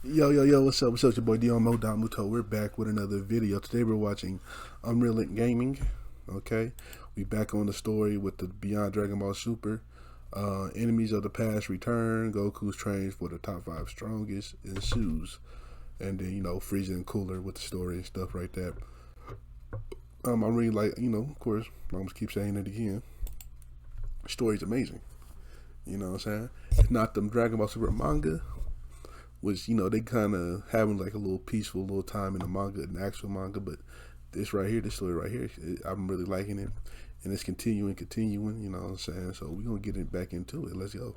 Yo, what's up? What's up? It's your boy Dion Muto. We're back with another video. Today we're watching Unrealentgaming. Okay, we back on the story with the Beyond Dragon Ball Super. Enemies of the past return. Goku's trains for the top 5 strongest ensues. And then, Frieza and Cooler with the story and stuff like that. I really like, of course, I'm going to keep saying it again. The story's amazing. You know what I'm saying? It's not them Dragon Ball Super manga, which, they kind of having like a little peaceful little time in the manga, in the actual manga, but this story right here, I'm really liking it, and it's continuing, you know what I'm saying? So we're going to get it back into it. Let's go.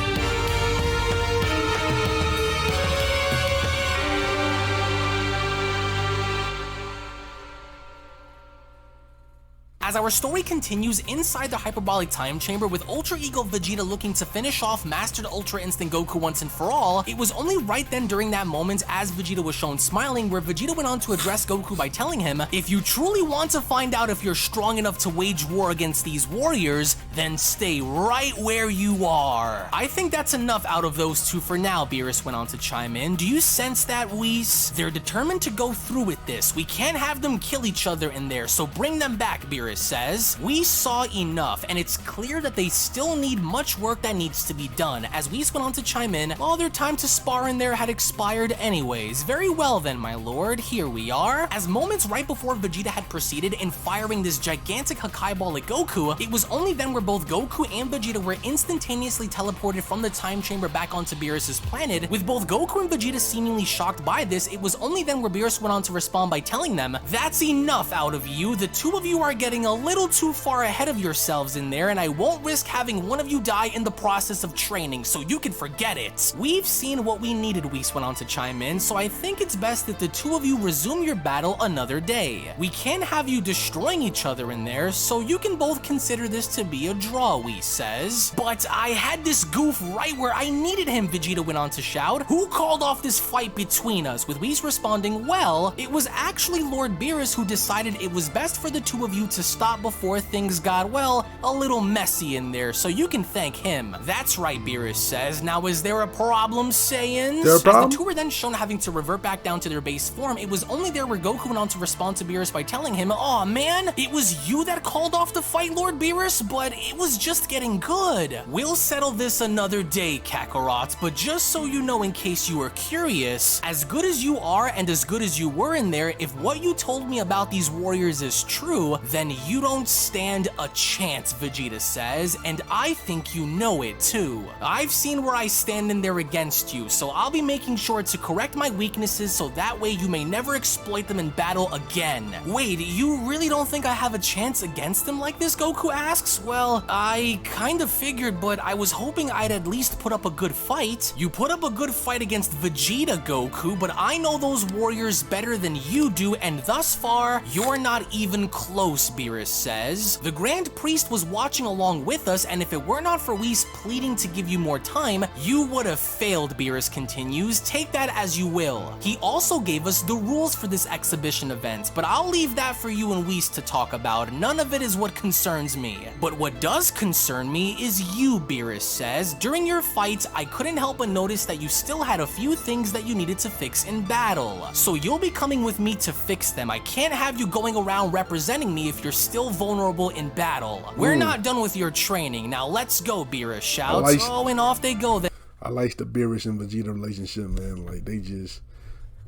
As our story continues inside the hyperbolic time chamber with Ultra Ego Vegeta looking to finish off Mastered Ultra Instinct Goku once and for all, it was only right then during that moment as Vegeta was shown smiling where Vegeta went on to address Goku by telling him, if you truly want to find out if you're strong enough to wage war against these warriors, then stay right where you are. I think that's enough out of those two for now, Beerus went on to chime in. Do you sense that, Whis? They're determined to go through with this. We can't have them kill each other in there, so bring them back, Beerus says. We saw enough, and it's clear that they still need much work that needs to be done, as Whis went on to chime in, while their time to spar in there had expired anyways. Very well then, my lord, here we are. As moments right before Vegeta had proceeded in firing this gigantic Hakai Ball at Goku, it was only then where both Goku and Vegeta were instantaneously teleported from the time chamber back onto Beerus' planet. With both Goku and Vegeta seemingly shocked by this, it was only then where Beerus went on to respond by telling them, that's enough out of you. The two of you are getting a little too far ahead of yourselves in there, and I won't risk having one of you die in the process of training, so you can forget it. We've seen what we needed, Whis went on to chime in, so I think it's best that the two of you resume your battle another day. We can't have you destroying each other in there, so you can both consider this to be a draw, Whis says. But I had this goof right where I needed him, Vegeta went on to shout. Who called off this fight between us? With Whis responding, well, it was actually Lord Beerus who decided it was best for the two of you to stop before things got, well, a little messy in there, so you can thank him. That's right, Beerus says. Now, is there a problem, Saiyans? As the two were then shown having to revert back down to their base form, it was only there where Goku went on to respond to Beerus by telling him, aw man, it was you that called off the fight, Lord Beerus, but it was just getting good. We'll settle this another day, Kakarot, but just so you know in case you were curious, as good as you are and as good as you were in there, if what you told me about these warriors is true, then you don't stand a chance, Vegeta says, and I think you know it too. I've seen where I stand in there against you, so I'll be making sure to correct my weaknesses so that way you may never exploit them in battle again. Wait, you really don't think I have a chance against them like this, Goku asks? Well, I kind of figured, but I was hoping I'd at least put up a good fight. You put up a good fight against Vegeta, Goku, but I know those warriors better than you do, and thus far, you're not even close, Beerus says. The Grand Priest was watching along with us, and if it were not for Whis pleading to give you more time, you would have failed, Beerus continues. Take that as you will. He also gave us the rules for this exhibition event, but I'll leave that for you and Whis to talk about. None of it is what concerns me. But what does concern me is you, Beerus says. During your fights, I couldn't help but notice that you still had a few things that you needed to fix in battle. So you'll be coming with me to fix them. I can't have you going around representing me if you're still vulnerable in battle. We're not done with your training. Now let's go, Beerus shouts. And off they go. I like the Beerus and Vegeta relationship, man. Like, they just,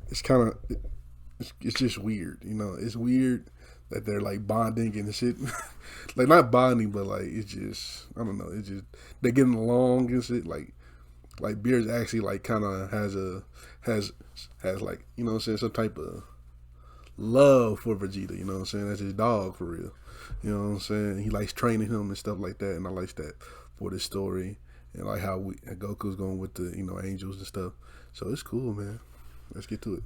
it's kind of, it's just weird, It's weird that they're like bonding and shit. Like, not bonding, but like, it's just, I don't know, it's just, they're getting along and shit. Like Beerus actually like kind of has like, what I'm saying, some type of love for Vegeta, what I'm saying? That's his dog for real. You know what I'm saying? He likes training him and stuff like that, and I like that for this story, and like how Goku's going with the angels and stuff. So it's cool, man. Let's get to it.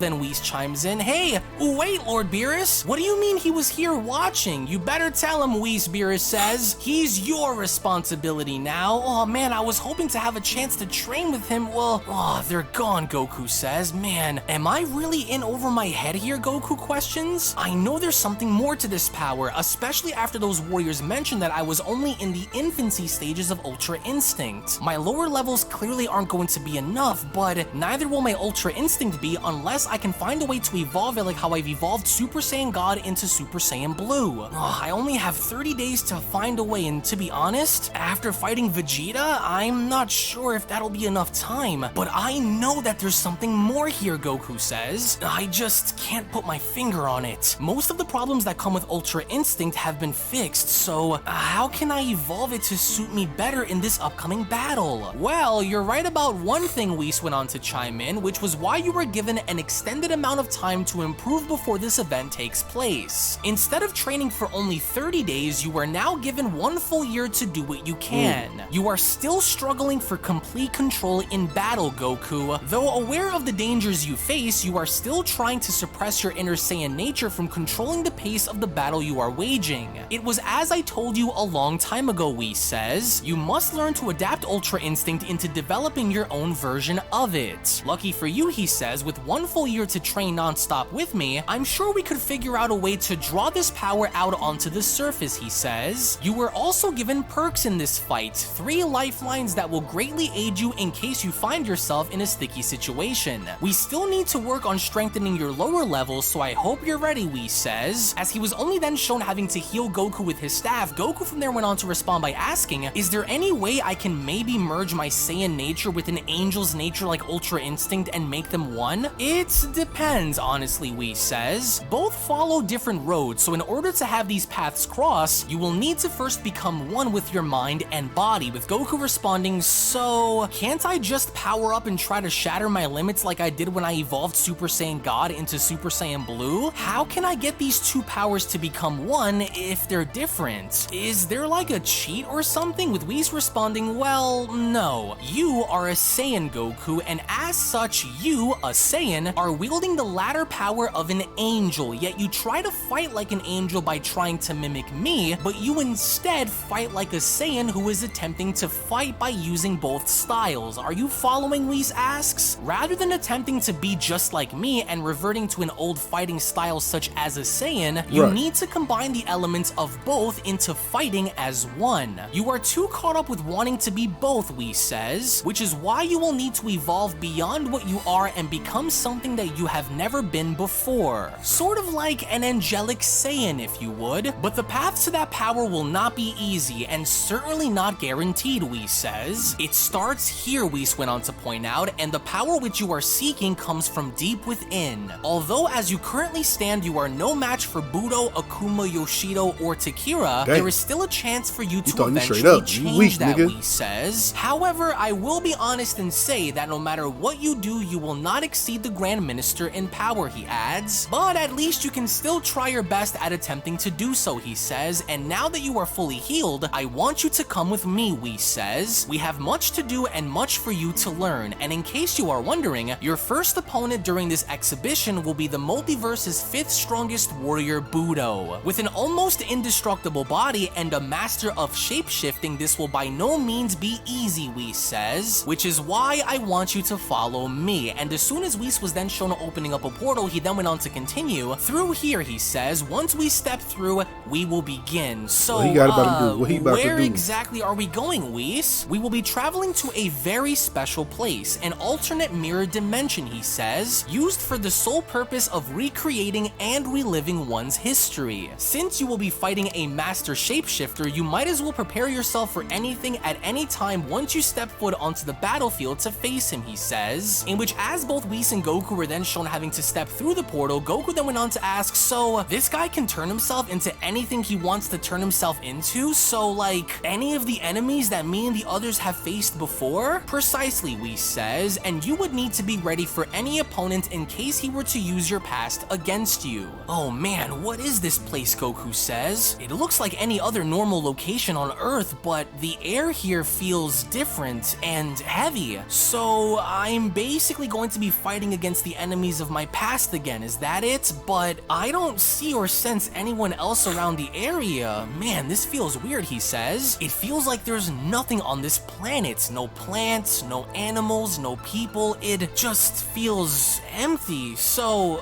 Then Whis chimes in, hey, wait, Lord Beerus, what do you mean he was here watching? You better tell him, Whis, Beerus says. He's your responsibility now. Oh man, I was hoping to have a chance to train with him. Well, oh, they're gone, Goku says. Man, am I really in over my head here, Goku questions? I know there's something more to this power, especially after those warriors mentioned that I was only in the infancy stages of Ultra Instinct. My lower levels clearly aren't going to be enough, but neither will my Ultra Instinct be unless I can find a way to evolve it like how I've evolved Super Saiyan God into Super Saiyan Blue. I only have 30 days to find a way, and to be honest, after fighting Vegeta, I'm not sure if that'll be enough time, but I know that there's something more here, Goku says. I just can't put my finger on it. Most of the problems that come with Ultra Instinct have been fixed, so how can I evolve it to suit me better in this upcoming battle? Well, you're right about one thing, Whis went on to chime in, which was why you were given an extended amount of time to improve before this event takes place. Instead of training for only 30 days, you are now given 1 full year to do what you can. You are still struggling for complete control in battle, Goku. Though aware of the dangers you face, you are still trying to suppress your inner Saiyan nature from controlling the pace of the battle you are waging. It was as I told you a long time ago, Whis says. You must learn to adapt Ultra Instinct into developing your own version of it. Lucky for you, he says, with 1 full year to train non-stop with me, I'm sure we could figure out a way to draw this power out onto the surface, he says. You were also given perks in this fight, 3 lifelines that will greatly aid you in case you find yourself in a sticky situation. We still need to work on strengthening your lower levels, so I hope you're ready, Whis says. As he was only then shown having to heal Goku with his staff, Goku from there went on to respond by asking, is there any way I can maybe merge my Saiyan nature with an angel's nature like Ultra Instinct and make them one? It depends, honestly, Whis says. Both follow different roads, so in order to have these paths cross, you will need to first become one with your mind and body, with Goku responding, so can't I just power up and try to shatter my limits like I did when I evolved Super Saiyan God into Super Saiyan Blue? How can I get these 2 powers to become one if they're different? Is there like a cheat or something? With Whis responding, well, no. You are a Saiyan, Goku, and as such, you, a Saiyan, are wielding the latter power of an angel, yet you try to fight like an angel by trying to mimic me, but you instead fight like a Saiyan who is attempting to fight by using both styles. Are you following, Whis asks? Rather than attempting to be just like me and reverting to an old fighting style such as a Saiyan, you need to combine the elements of both into fighting as one. You are too caught up with wanting to be both, Whis says, which is why you will need to evolve beyond what you are and become something that you have never been before. Sort of like an angelic Saiyan, if you would, but the path to that power will not be easy and certainly not guaranteed, Whis says. It starts here, Whis went on to point out, and the power which you are seeking comes from deep within. Although as you currently stand, you are no match for Budo, Akuma, Yoshido, or Takira, there is still a chance for you to eventually change that, Whis says. However, I will be honest and say that no matter what you do, you will not exceed the Grand Minister in power, he adds. But at least you can still try your best at attempting to do so, he says, and now that you are fully healed, I want you to come with me, Whis says. We have much to do and much for you to learn, and in case you are wondering, your first opponent during this exhibition will be the multiverse's 5th strongest warrior, Budo. With an almost indestructible body and a master of shapeshifting, this will by no means be easy, Whis says, which is why I want you to follow me. And as soon as Whis was then shown opening up a portal, he then went on to continue. Through here, he says, once we step through, we will begin. So, where exactly are we going, Whis? We will be traveling to a very special place, an alternate mirror dimension, he says, used for the sole purpose of recreating and reliving one's history. Since you will be fighting a master shapeshifter, you might as well prepare yourself for anything at any time once you step foot onto the battlefield to face him, he says. In which, as both Whis and Goku were then shown having to step through the portal, Goku then went on to ask, so this guy can turn himself into anything he wants to turn himself into? So like, any of the enemies that me and the others have faced before? Precisely, Whis says, and you would need to be ready for any opponent in case he were to use your past against you. Oh man, what is this place, Goku says? It looks like any other normal location on Earth, but the air here feels different and heavy. So I'm basically going to be fighting against the the enemies of my past again, is that it? But I don't see or sense anyone else around the area. Man, this feels weird, he says. It feels like there's nothing on this planet. No plants, no animals, no people. It just feels empty. So,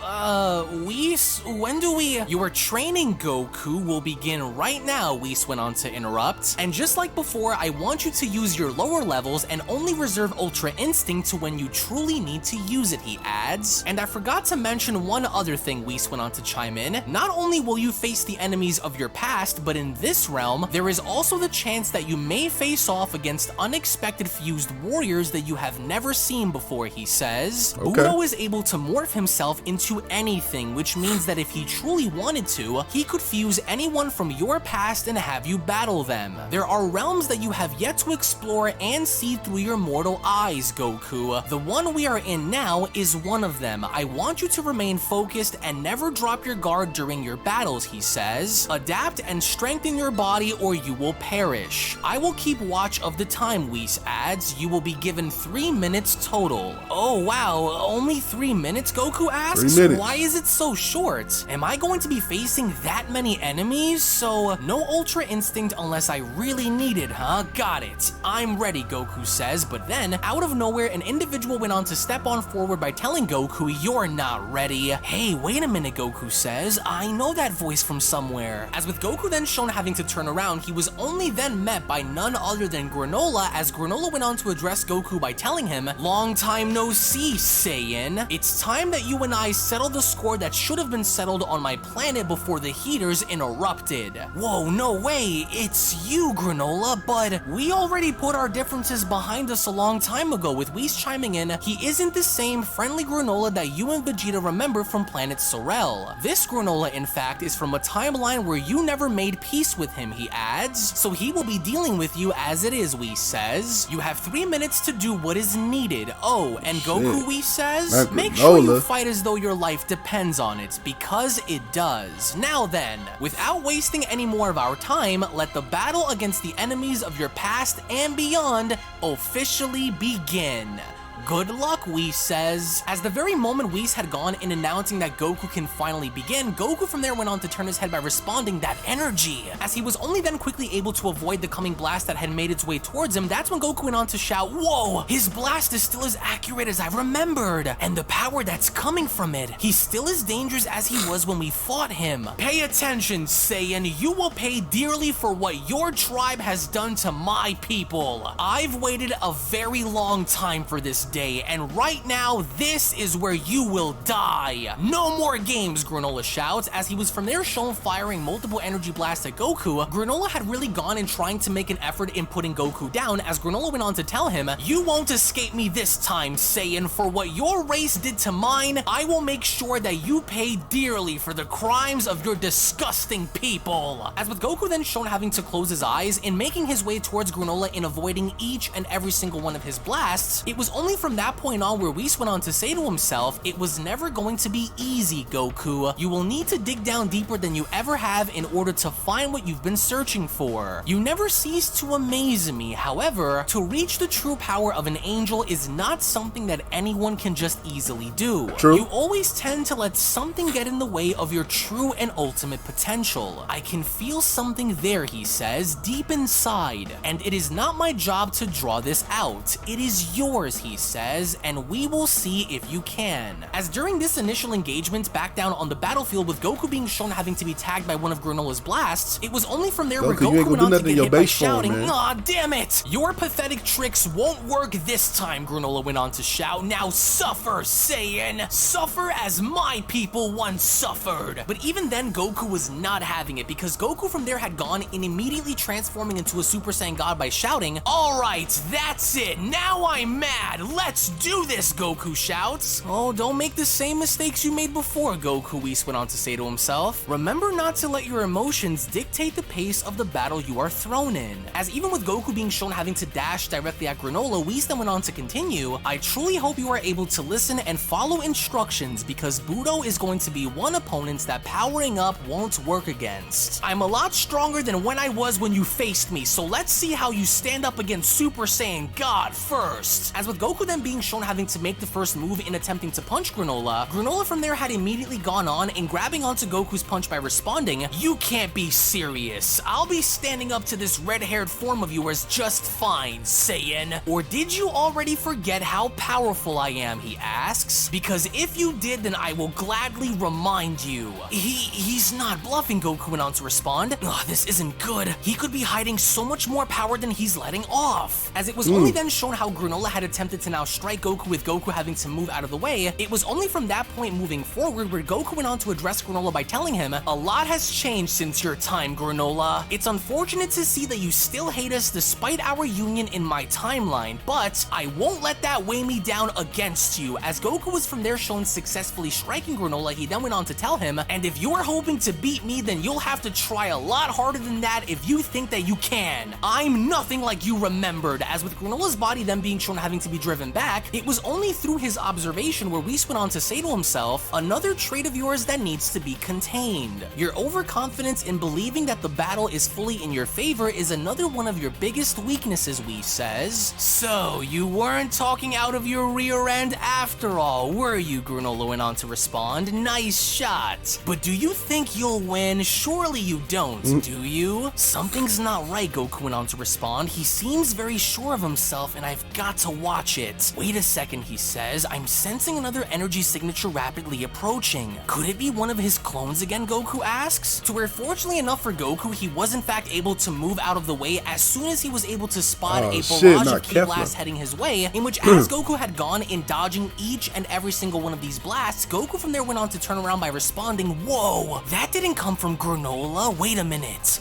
Whis, when do we... Your training, Goku, will begin right now, Whis went on to interrupt. And just like before, I want you to use your lower levels and only reserve Ultra Instinct to when you truly need to use it, he adds. And I forgot to mention one other thing, Whis went on to chime in. Not only will you face the enemies of your past, but in this realm, there is also the chance that you may face off against unexpected fused warriors that you have never seen before, he says. Okay. Budo is able to morph himself into anything, which means that if he truly wanted to, he could fuse anyone from your past and have you battle them. There are realms that you have yet to explore and see through your mortal eyes, Goku. The one we are in now is one of them. I want you to remain focused and never drop your guard during your battles, he says. Adapt and strengthen your body or you will perish. I will keep watch of the time, Whis adds. You will be given 3 minutes total. Oh wow, only 3 minutes, Goku asks? 3 minutes. Why is it so short? Am I going to be facing that many enemies? So, no Ultra Instinct unless I really need it, huh? Got it. I'm ready, Goku says, but then, out of nowhere, an individual went on to step on forward by telling Goku, you're not ready. Hey, wait a minute, Goku says. I know that voice from somewhere. As with Goku then shown having to turn around, he was only then met by none other than Granola, as Granola went on to address Goku by telling him, long time no see, Saiyan. It's time that you and I settle the score that should have been settled on my planet before the heaters interrupted. Whoa, no way, it's you, Granola, but we already put our differences behind us a long time ago. With Whis chiming in, he isn't the same friendly Granola that you and Vegeta remember from planet Sorel. This Granola, in fact, is from a timeline where you never made peace with him, he adds, so he will be dealing with you as it is, Whis says. You have 3 minutes to do what is needed. Oh, and Goku, Whis says, make sure you fight as though your life depends on it, because it does. Now then, without wasting any more of our time, let the battle against the enemies of your past and beyond officially begin. Good luck, Whis says. As the very moment Whis had gone in announcing that Goku can finally begin, Goku from there went on to turn his head by responding that energy. As he was only then quickly able to avoid the coming blast that had made its way towards him, that's when Goku went on to shout, whoa, his blast is still as accurate as I remembered, and the power that's coming from it, he's still as dangerous as he was when we fought him. Pay attention, Saiyan, you will pay dearly for what your tribe has done to my people. I've waited a very long time for this day, and right now, this is where you will die. No more games, Granola shouts, as he was from there shown firing multiple energy blasts at Goku. Granola had really gone in trying to make an effort in putting Goku down, as Granola went on to tell him, you won't escape me this time, Saiyan. For what your race did to mine, I will make sure that you pay dearly for the crimes of your disgusting people. As with Goku then shown having to close his eyes, in making his way towards Granola in avoiding each and every single one of his blasts, it was only from that point on where Whis went on to say to himself, it was never going to be easy, Goku. You will need to dig down deeper than you ever have in order to find what you've been searching for. You never cease to amaze me. However, to reach the true power of an angel is not something that anyone can just easily do. True. You always tend to let something get in the way of your true and ultimate potential. I can feel something there, he says, deep inside, and it is not my job to draw this out. It is yours, he says, and we will see if you can. As during this initial engagement back down on the battlefield with Goku being shown having to be tagged by one of Granola's blasts, it was only from there where Goku went on to get hit by shouting, aw, damn it! Your pathetic tricks won't work this time, Granola went on to shout. Now suffer, Saiyan! Suffer as my people once suffered! But even then, Goku was not having it, because Goku from there had gone in immediately transforming into a Super Saiyan God by shouting, alright, that's it, now I'm mad, let's do this, Goku shouts. Oh, don't make the same mistakes you made before, Goku, Whis went on to say to himself. Remember not to let your emotions dictate the pace of the battle you are thrown in. As even with Goku being shown having to dash directly at Granola, Whis then went on to continue, I truly hope you are able to listen and follow instructions, because Budo is going to be one opponent that powering up won't work against. I'm a lot stronger than when I was when you faced me, so let's see how you stand up against Super Saiyan God first. As with Goku then being shown having to make the first move in attempting to punch Granola, Granola from there had immediately gone on and grabbing onto Goku's punch by responding, "You can't be serious. I'll be standing up to this red-haired form of yours just fine, Saiyan." "Or did you already forget how powerful I am?" he asks. "Because if you did, then I will gladly remind you." He's not bluffing, Goku went on to respond. "Ugh, this isn't good. He could be hiding so much more power than he's letting off." As it was only then shown how Granola had attempted to now strike Goku with Goku having to move out of the way, it was only from that point moving forward where Goku went on to address Granola by telling him, "A lot has changed since your time, Granola. It's unfortunate to see that you still hate us despite our union in my timeline, but I won't let that weigh me down against you." As Goku was from there shown successfully striking Granola, he then went on to tell him, "And if you're hoping to beat me, then you'll have to try a lot harder than that if you think that you can. I'm nothing like you remembered." As with Granola's body then being shown having to be driven back, it was only through his observation where Whis went on to say to himself, "Another trait of yours that needs to be contained. Your overconfidence in believing that the battle is fully in your favor is another one of your biggest weaknesses," Whis says. "So, you weren't talking out of your rear end after all, were you?" Granola went on to respond. "Nice shot. But do you think you'll win? Surely you don't, do you?" "Something's not right," Goku went on to respond. "He seems very sure of himself and I've got to watch it." "Wait a second," he says. "I'm sensing another energy signature rapidly approaching. Could it be one of his clones again?" Goku asks. To where fortunately enough for Goku, he was in fact able to move out of the way as soon as he was able to spot a barrage of ki blasts heading his way, in which as Goku had gone in dodging each and every single one of these blasts, Goku from there went on to turn around by responding, "Whoa, that didn't come from Granola. Wait a minute.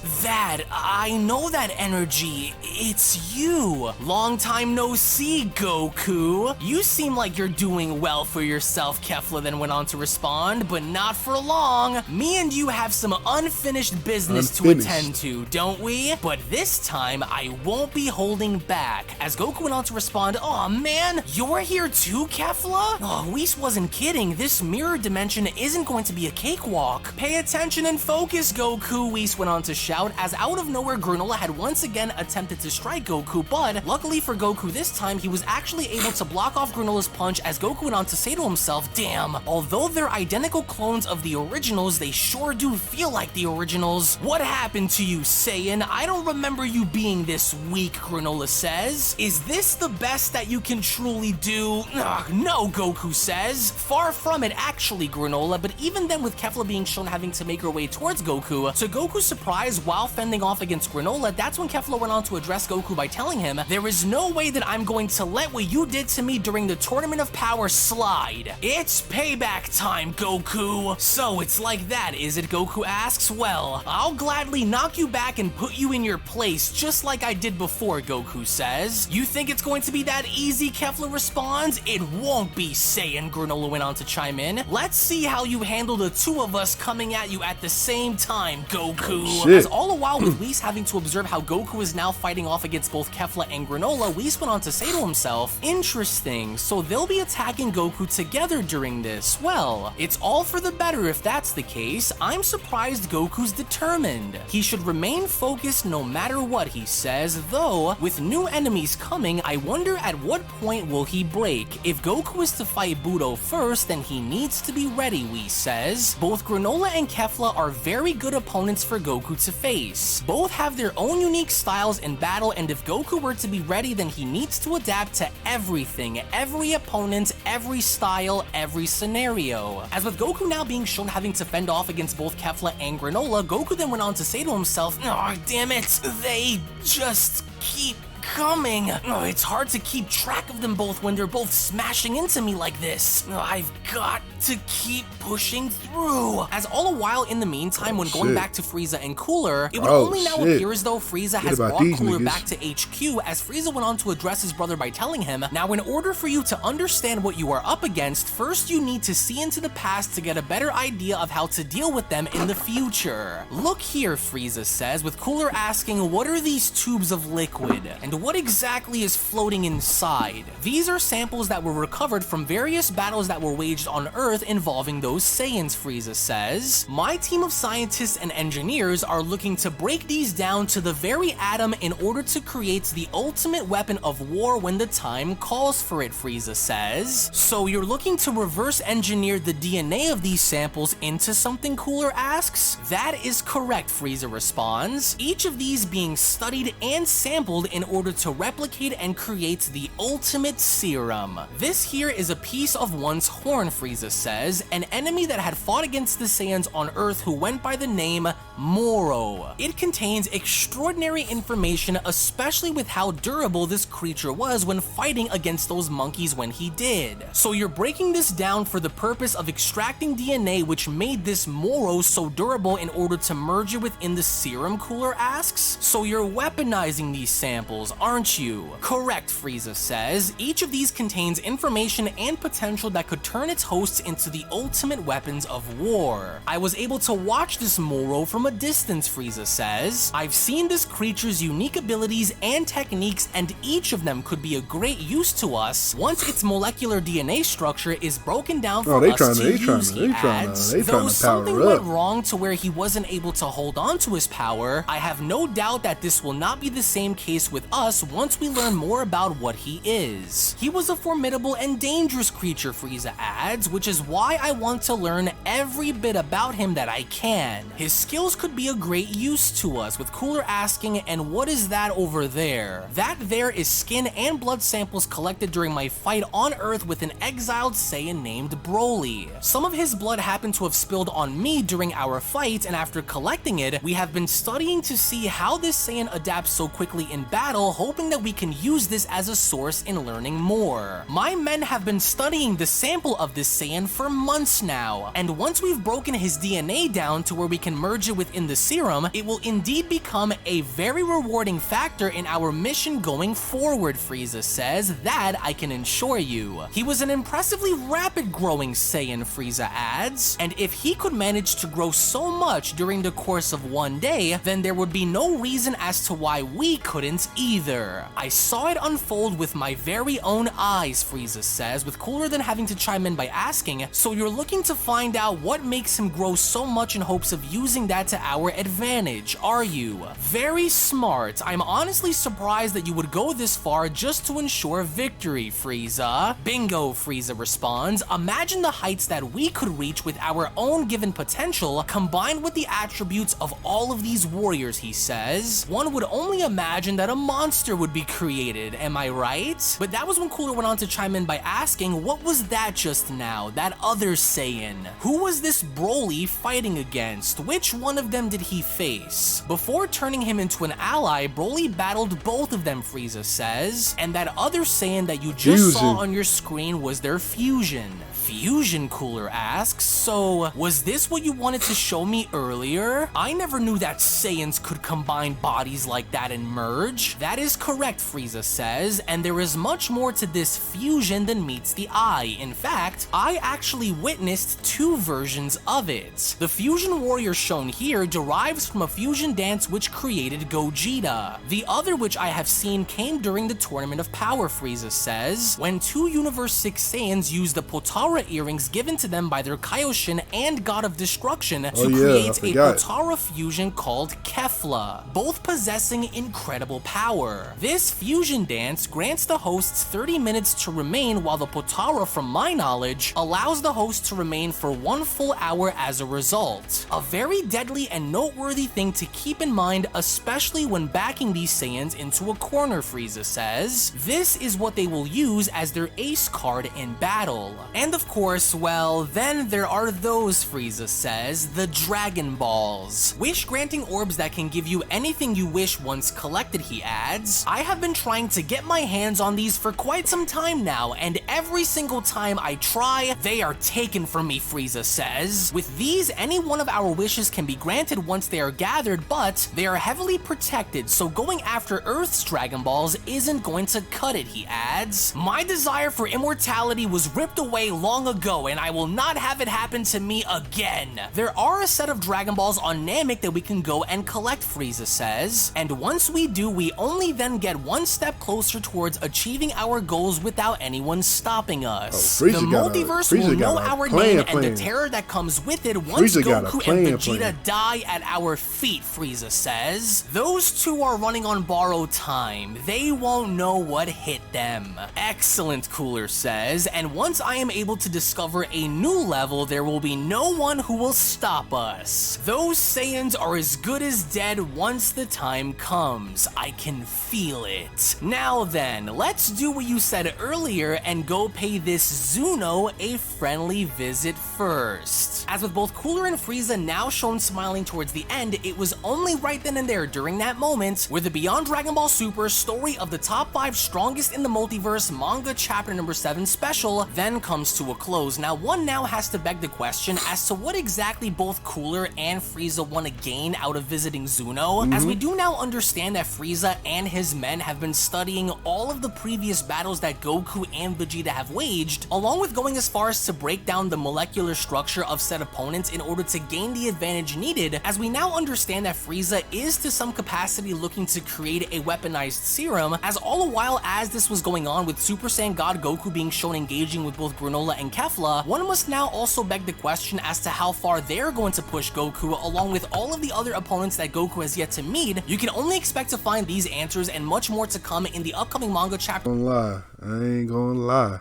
I know that energy. It's you. Long time no see, Goku. You seem like you're doing well for yourself," Kefla then went on to respond, "but not for long. Me and you have some unfinished business to attend to, don't we? But this time, I won't be holding back." As Goku went on to respond, "Aw man, you're here too, Kefla?" "Oh, Whis wasn't kidding. This mirror dimension isn't going to be a cakewalk." "Pay attention and focus, Goku," Whis went on to shout, as out of nowhere Granola had once again attempted to strike Goku, but luckily for Goku this time, he was actually able to block off Granola's punch as Goku went on to say to himself, "Damn, although they're identical clones of the originals, they sure do feel like the originals. What happened to you, Saiyan? I don't remember you being this weak," Granola says. "Is this the best that you can truly do?" "No," Goku says. "Far from it, actually, Granola," but even then with Kefla being shown having to make her way towards Goku, to Goku's surprise, while fending off against Granola, that's when Kefla went on to address Goku by telling him, "There is no way that I'm going to let what you did to me during the Tournament of Power slide. It's payback time, Goku." "So it's like that, is it?" Goku asks. "Well, I'll gladly knock you back and put you in your place just like I did before," Goku says. "You think it's going to be that easy?" Kefla responds. "It won't be, Saiyan," Granola went on to chime in. "Let's see how you handle the two of us coming at you at the same time, Goku." As all the while with Whis having to observe how Goku is now fighting off against both Kefla and Granola, Whis went on to say to himself, "Interesting, so they'll be attacking Goku together during this. Well, it's all for the better if that's the case. I'm surprised Goku's determined. He should remain focused no matter what," he says, "though, with new enemies coming, I wonder at what point will he break. If Goku is to fight Budo first, then he needs to be ready," Whis says. Both Granola and Kefla are very good opponents for Goku to face. Both have their own unique styles in battle, and if Goku were to be ready, then he needs to adapt to everything, every opponent, every style, every scenario. As with Goku now being shown having to fend off against both Kefla and Granola, Goku then went on to say to himself, "Oh, damn it, they just keep coming. Oh, it's hard to keep track of them both when they're both smashing into me like this. Oh, I've got to keep pushing through." As all the while in the meantime, when going back to Frieza and Cooler, it would only now appear as though Frieza has brought Cooler back to HQ, as Frieza went on to address his brother by telling him, "Now in order for you to understand what you are up against, first you need to see into the past to get a better idea of how to deal with them in the future. Look here," Frieza says, with Cooler asking, "What are these tubes of liquid?" And And what exactly is floating inside? These are samples that were recovered from various battles that were waged on Earth involving those Saiyans, Frieza says. My team of scientists and engineers are looking to break these down to the very atom in order to create the ultimate weapon of war when the time calls for it, Frieza says. So you're looking to reverse engineer the DNA of these samples into something cooler, asks? That is correct, Frieza responds. Each of these being studied and sampled in order to replicate and create the ultimate serum. This here is a piece of one's horn, Frieza says, an enemy that had fought against the Saiyans on Earth who went by the name Moro. It contains extraordinary information, especially with how durable this creature was when fighting against those monkeys when he did. So you're breaking this down for the purpose of extracting DNA which made this Moro so durable in order to merge it within the serum, Cooler asks? So you're weaponizing these samples, aren't you? Correct, Frieza says. Each of these contains information and potential that could turn its hosts into the ultimate weapons of war. I was able to watch this Moro from a distance, Frieza says. I've seen this creature's unique abilities and techniques, and each of them could be a great use to us once its molecular DNA structure is broken down for us to use, he adds. Though something went wrong to where he wasn't able to hold on to his power, I have no doubt that this will not be the same case with us once we learn more about what he is. He was a formidable and dangerous creature, Frieza adds, which is why I want to learn every bit about him that I can. His skills could be a great use to us, with Cooler asking, and what is that over there? That there is skin and blood samples collected during my fight on Earth with an exiled Saiyan named Broly. Some of his blood happened to have spilled on me during our fight, and after collecting it, we have been studying to see how this Saiyan adapts so quickly in battle, hoping that we can use this as a source in learning more. My men have been studying the sample of this Saiyan for months now, and once we've broken his DNA down to where we can merge it within the serum, it will indeed become a very rewarding factor in our mission going forward, Frieza says. That I can assure you. He was an impressively rapid growing Saiyan, Frieza adds, and if he could manage to grow so much during the course of one day, then there would be no reason as to why we couldn't either. I saw it unfold with my very own eyes, Frieza says, with Cooler than having to chime in by asking, so you're looking to find out what makes him grow so much in hopes of using that to our advantage, are you? Very smart. I'm honestly surprised that you would go this far just to ensure victory, Frieza. Bingo, Frieza responds. Imagine the heights that we could reach with our own given potential combined with the attributes of all of these warriors, he says. One would only imagine that a monster would be created, am I right? But that was when Cooler went on to chime in by asking, what was that just now, that other Saiyan? Who was this Broly fighting against? Which one of them did he face? Before turning him into an ally, Broly battled both of them, Frieza says, and that other Saiyan that you just saw on your screen was their fusion. Fusion, Cooler asks. So, was this what you wanted to show me earlier? I never knew that Saiyans could combine bodies like that and merge. That is correct, Frieza says, and there is much more to this fusion than meets the eye. In fact, I actually witnessed two versions of it. The fusion warrior shown here derives from a fusion dance which created Gogeta. The other which I have seen came during the Tournament of Power, Frieza says, when two Universe 6 Saiyans used the Potara earrings given to them by their Kaioshin and God of Destruction to create a Potara fusion called Kefla, both possessing incredible power. This fusion dance grants the hosts 30 minutes to remain, while the Potara, from my knowledge, allows the host to remain for 1 full hour as a result. A very deadly and noteworthy thing to keep in mind, especially when backing these Saiyans into a corner, Frieza says. This is what they will use as their ace card in battle. And of course, well, then there are those, Frieza says, the Dragon Balls. Wish-granting orbs that can give you anything you wish once collected, he adds. I have been trying to get my hands on these for quite some time now, and every single time I try, they are taken from me, Frieza says. With these, any one of our wishes can be granted once they are gathered, but they are heavily protected, so going after Earth's Dragon Balls isn't going to cut it, he adds. My desire for immortality was ripped away long long ago, and I will not have it happen to me again. There are a set of Dragon Balls on Namek that we can go and collect, Frieza says, and once we do, we only then get one step closer towards achieving our goals without anyone stopping us. The multiverse will know our name and the terror that comes with it once Goku and Vegeta die at our feet, Frieza says. Those two are running on borrowed time. They won't know what hit them. Excellent, Cooler says, and once I am able to discover a new level, there will be no one who will stop us. Those Saiyans are as good as dead once the time comes. I can feel it. Now then, let's do what you said earlier and go pay this Zuno a friendly visit first. As with both Cooler and Frieza now shown smiling towards the end, it was only right then and there during that moment where the Beyond Dragon Ball Super story of the top 5 strongest in the multiverse manga chapter number 7 special then comes to a close. Now one now has to beg the question as to what exactly both Cooler and Frieza want to gain out of visiting Zuno, as we do now understand that Frieza and his men have been studying all of the previous battles that Goku and Vegeta have waged, along with going as far as to break down the molecular structure of said opponents in order to gain the advantage needed, as we now understand that Frieza is to some capacity looking to create a weaponized serum, as all the while as this was going on with Super Saiyan God Goku being shown engaging with both Granola and Kefla, one must now also beg the question as to how far they're going to push Goku along with all of the other opponents that Goku has yet to meet. You can only expect to find these answers and much more to come in the upcoming manga chapter. I ain't gonna lie.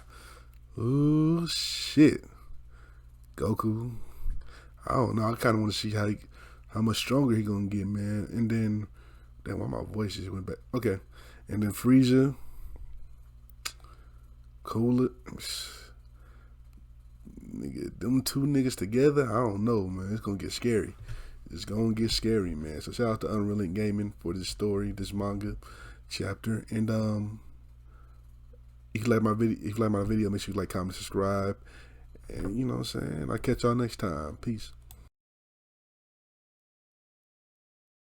Ooh, shit. Goku. I don't know. I kind of want to see how much stronger he gonna get, man. And then, damn, why my voice just went back. Okay. And then Frieza. Cooler. Nigga, them two niggas together, I don't know, man. It's gonna get scary. It's gonna get scary, man. So shout out to Unrealentgaming for this story, this manga chapter. And if you like my video, make sure you like, comment, subscribe. And you know what I'm saying? I'll catch y'all next time. Peace.